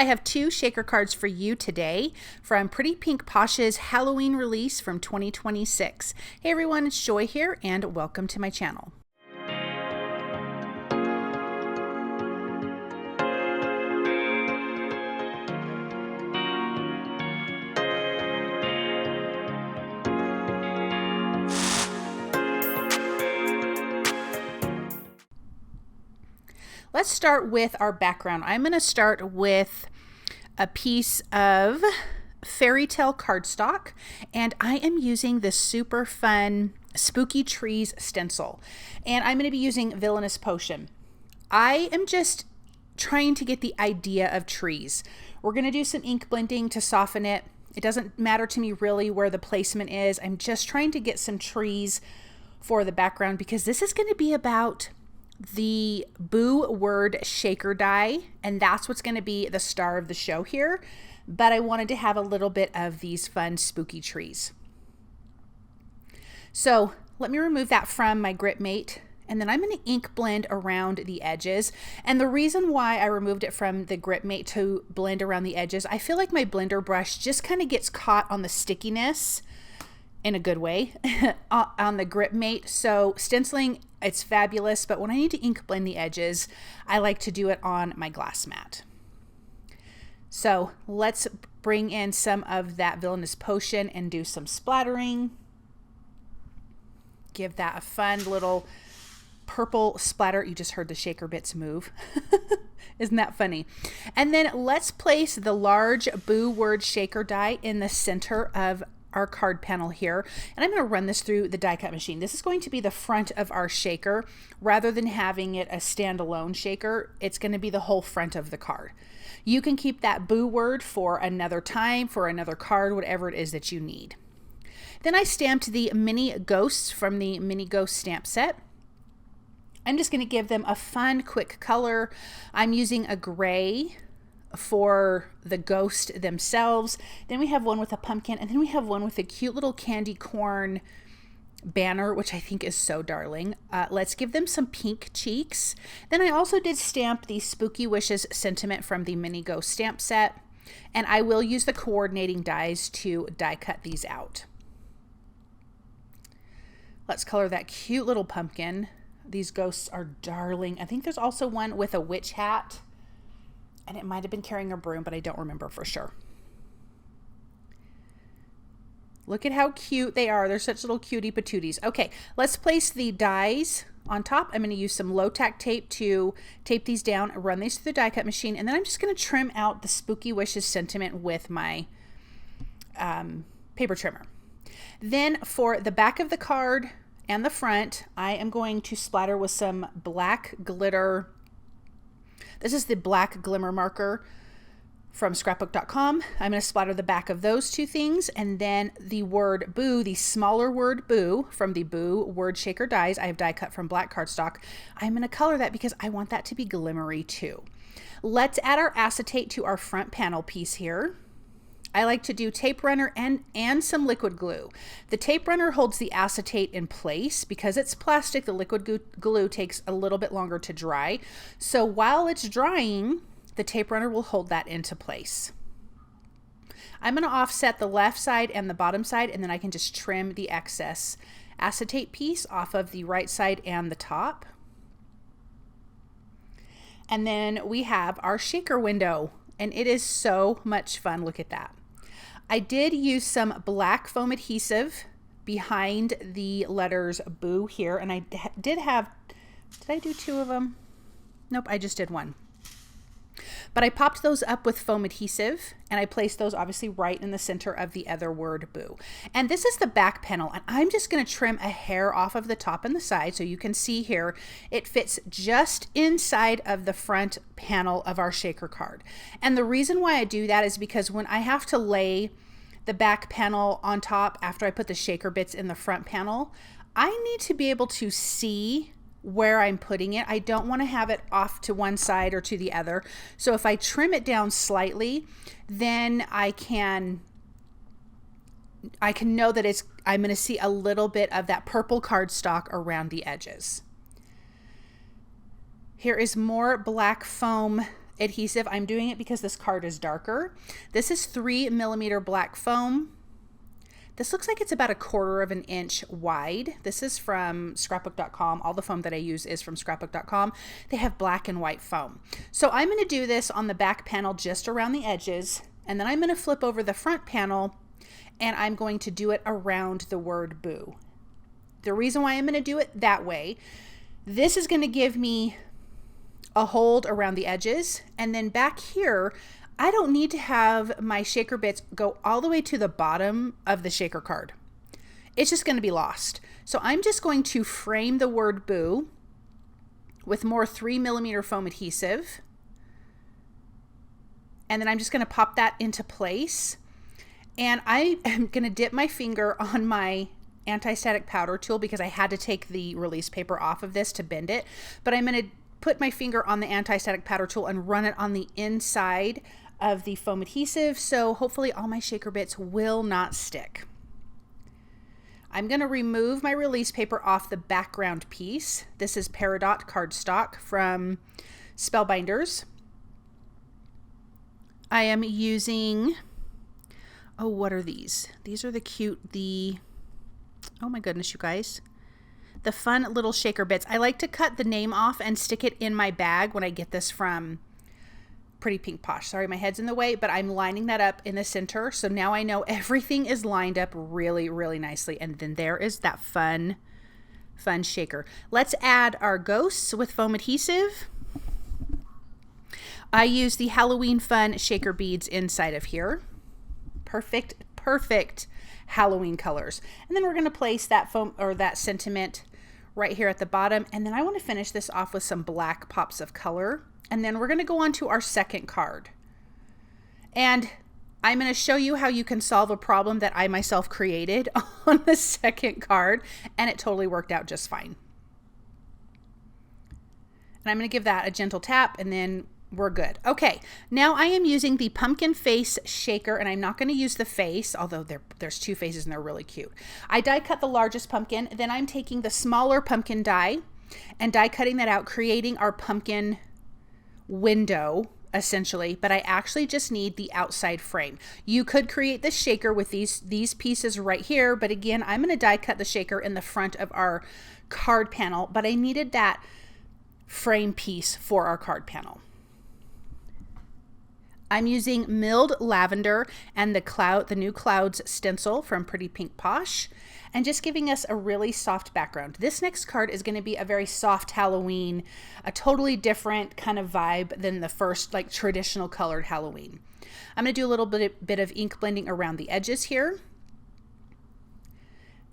I have two shaker cards for you today from Pretty Pink Posh's Halloween release from 2026. Hey everyone, it's Joy here and welcome to my channel. Let's start with our background. I'm going to start with a piece of fairy tale cardstock, and I am using this super fun Spooky Trees stencil, and I'm going to be using Villainous Potion. I am just trying to get the idea of trees. We're going to do some ink blending to soften it. It doesn't matter to me really where the placement is. I'm just trying to get some trees for the background because this is going to be about the Boo word shaker die, and that's what's going to be the star of the show here. But I wanted to have a little bit of these fun spooky trees. So let me remove that from my grip mate, and then I'm going to ink blend around the edges. And the reason why I removed it from the grip mate to blend around the edges, I feel like my blender brush just kind of gets caught on the stickiness in a good way on the grip mate. So stenciling, it's fabulous, but when I need to ink blend the edges, I like to do it on my glass mat. So let's bring in some of that Villainous Potion and do some splattering. Give that a fun little purple splatter. You just heard the shaker bits move. Isn't that funny? And then let's place the large Boo word shaker die in the center of our card panel here, and I'm going to run this through the die cut machine. This is going to be the front of our shaker rather than having it a standalone shaker. It's going to be the whole front of the card. You can keep that Boo word for another time, for another card, whatever it is that you need. Then I stamped the mini ghosts from the mini ghost stamp set. I'm just going to give them a fun quick color. I'm using a gray for the ghost themselves. Then we have one with a pumpkin, and then we have one with a cute little candy corn banner, which I think is so darling. Let's give them some pink cheeks. Then I also did stamp the Spooky Wishes sentiment from the mini ghost stamp set, and I will use the coordinating dies to die cut these out. Let's color that cute little pumpkin. These ghosts are darling. I think there's also one with a witch hat, and it might have been carrying a broom, but I don't remember for sure. Look at how cute they are. They're such little cutie patooties. Okay, let's place the dies on top. I'm going to use some low tack tape to tape these down, run these through the die cut machine, and then I'm just going to trim out the Spooky Wishes sentiment with my paper trimmer. Then for the back of the card and the front, I am going to splatter with some black glitter. This is the black glimmer marker from scrapbook.com. I'm going to splatter the back of those two things, and then the word Boo, the smaller word Boo from the Boo word shaker dies, I have die cut from black cardstock. I'm going to color that because I want that to be glimmery too. Let's add our acetate to our front panel piece here. I like to do tape runner and some liquid glue. The tape runner holds the acetate in place. Because it's plastic, the liquid glue takes a little bit longer to dry. So while it's drying, the tape runner will hold that into place. I'm going to offset the left side and the bottom side, and then I can just trim the excess acetate piece off of the right side and the top. And then we have our shaker window, and it is so much fun. Look at that. I did use some black foam adhesive behind the letters Boo here, and I did I do two of them? Nope, I just did one. But I popped those up with foam adhesive, and I placed those obviously right in the center of the other word Boo. And this is the back panel, and I'm just going to trim a hair off of the top and the side, so you can see here it fits just inside of the front panel of our shaker card. And the reason why I do that is because when I have to lay the back panel on top after I put the shaker bits in the front panel, I need to be able to see where I'm putting it. I don't want to have it off to one side or to the other. So if I trim it down slightly, then I can know that I'm going to see a little bit of that purple cardstock around the edges. Here is more black foam adhesive. I'm doing it because this card is darker. This is 3mm black foam. This looks like it's about 1/4 of an inch wide. This is from scrapbook.com. All the foam that I use is from scrapbook.com. They have black and white foam. So I'm going to do this on the back panel just around the edges, and then I'm going to flip over the front panel and I'm going to do it around the word boo. The reason why I'm going to do it that way, this is going to give me a hold around the edges, and then back here I don't need to have my shaker bits go all the way to the bottom of the shaker card. It's just going to be lost. So I'm just going to frame the word boo with more 3mm foam adhesive. And then I'm just going to pop that into place. And I am going to dip my finger on my anti-static powder tool because I had to take the release paper off of this to bend it. But I'm going to put my finger on the anti-static powder tool and run it on the inside of the foam adhesive, so hopefully all my shaker bits will not stick. I'm going to remove my release paper off the background piece. This is Peridot cardstock from Spellbinders. I am using, oh, what are these? These are the cute, oh my goodness, you guys. The fun little shaker bits. I like to cut the name off and stick it in my bag when I get this from Pretty Pink Posh. Sorry, my head's in the way, but I'm lining that up in the center. So now I know everything is lined up really, really nicely. And then there is that fun shaker. Let's add our ghosts with foam adhesive. I use the Halloween Fun shaker beads inside of here. Perfect Halloween colors. And then we're going to place that foam or that sentiment right here at the bottom. And then I want to finish this off with some black pops of color. And then we're going to go on to our second card. And I'm going to show you how you can solve a problem that I myself created on the second card. And it totally worked out just fine. And I'm going to give that a gentle tap and then we're good. Okay, now I am using the pumpkin face shaker, and I'm not going to use the face, although there's two faces and they're really cute. I die cut the largest pumpkin, then I'm taking the smaller pumpkin die and die cutting that out, creating our pumpkin window essentially, but I actually just need the outside frame. You could create the shaker with these pieces right here, but again, I'm going to die cut the shaker in the front of our card panel, but I needed that frame piece for our card panel. I'm using milled lavender and the new clouds stencil from Pretty Pink Posh, and just giving us a really soft background. This next card is going to be a very soft Halloween, a totally different kind of vibe than the first like traditional colored Halloween. I'm going to do a little bit of ink blending around the edges here.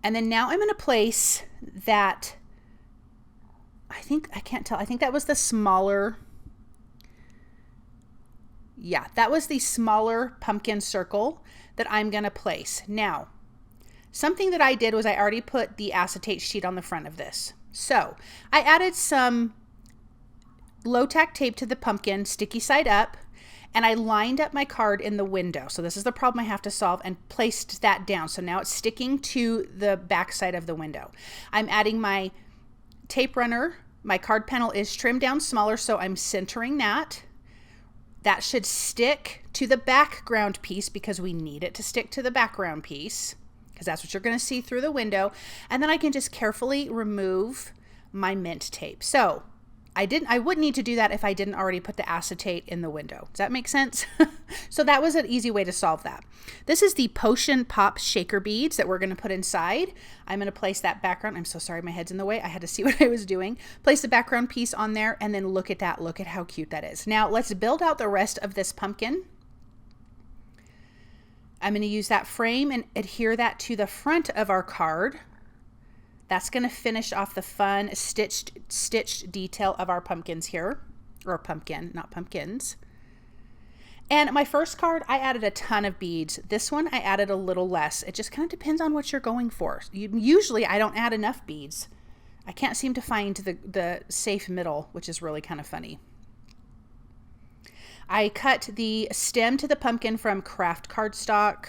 And then now I'm going to place that, I think that was the smaller, yeah, that was the smaller pumpkin circle that I'm going to place. Now, something that I did was I already put the acetate sheet on the front of this. So I added some low tack tape to the pumpkin, sticky side up, and I lined up my card in the window. So this is the problem I have to solve, and placed that down. So now it's sticking to the back side of the window. I'm adding my tape runner. My card panel is trimmed down smaller, so I'm centering that. That should stick to the background piece because we need it to stick to the background piece, because that's what you're going to see through the window. And then I can just carefully remove my mint tape. So I wouldn't need to do that if I didn't already put the acetate in the window. Does that make sense? So that was an easy way to solve that. This is the Potion Pop shaker beads that we're going to put inside. I'm going to place that background. I'm so sorry, my head's in the way. I had to see what I was doing. Place the background piece on there, and then look at that. Look at how cute that is. Now let's build out the rest of this pumpkin. I'm going to use that frame and adhere that to the front of our card. That's going to finish off the fun stitched detail of our pumpkins here, or pumpkin, not pumpkins. And my first card, I added a ton of beads. This one, I added a little less. It just kind of depends on what you're going for. Usually I don't add enough beads. I can't seem to find the safe middle, which is really kind of funny. I cut the stem to the pumpkin from Kraft cardstock.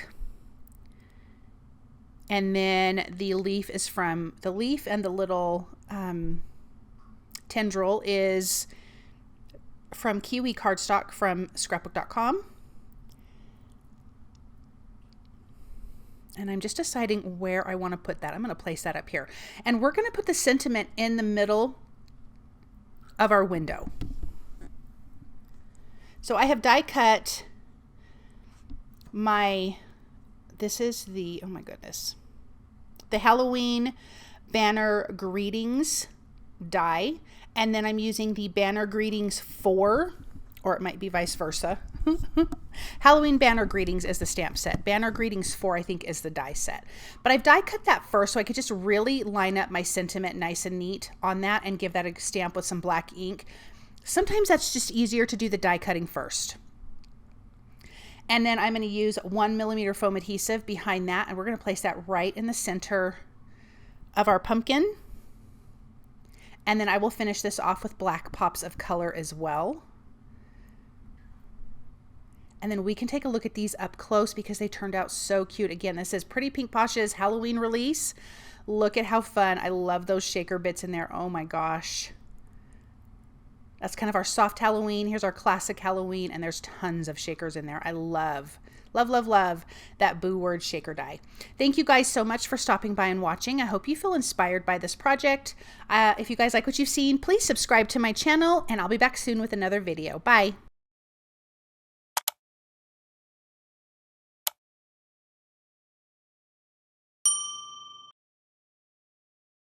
And then the leaf is from the leaf, and the little tendril is from Kiwi cardstock from scrapbook.com. And I'm just deciding where I want to put that. I'm going to place that up here. And we're going to put the sentiment in the middle of our window. So I have die cut this is the, oh my goodness, the Halloween Banner Greetings die. And then I'm using the Banner Greetings 4, or it might be vice versa. Halloween Banner Greetings is the stamp set. Banner Greetings 4, I think, is the die set. But I've die cut that first so I could just really line up my sentiment nice and neat on that and give that a stamp with some black ink. Sometimes that's just easier to do the die cutting first. And then I'm going to use 1mm foam adhesive behind that, and we're going to place that right in the center of our pumpkin. And then I will finish this off with black pops of color as well. And then we can take a look at these up close because they turned out so cute. Again, this is Pretty Pink Posh's Halloween release. Look at how fun. I love those shaker bits in there. Oh my gosh. That's kind of our soft Halloween. Here's our classic Halloween, and there's tons of shakers in there. I love, love, love, love that Boo Word shaker die. Thank you guys so much for stopping by and watching. I hope you feel inspired by this project. If you guys like what you've seen, please subscribe to my channel, and I'll be back soon with another video. Bye.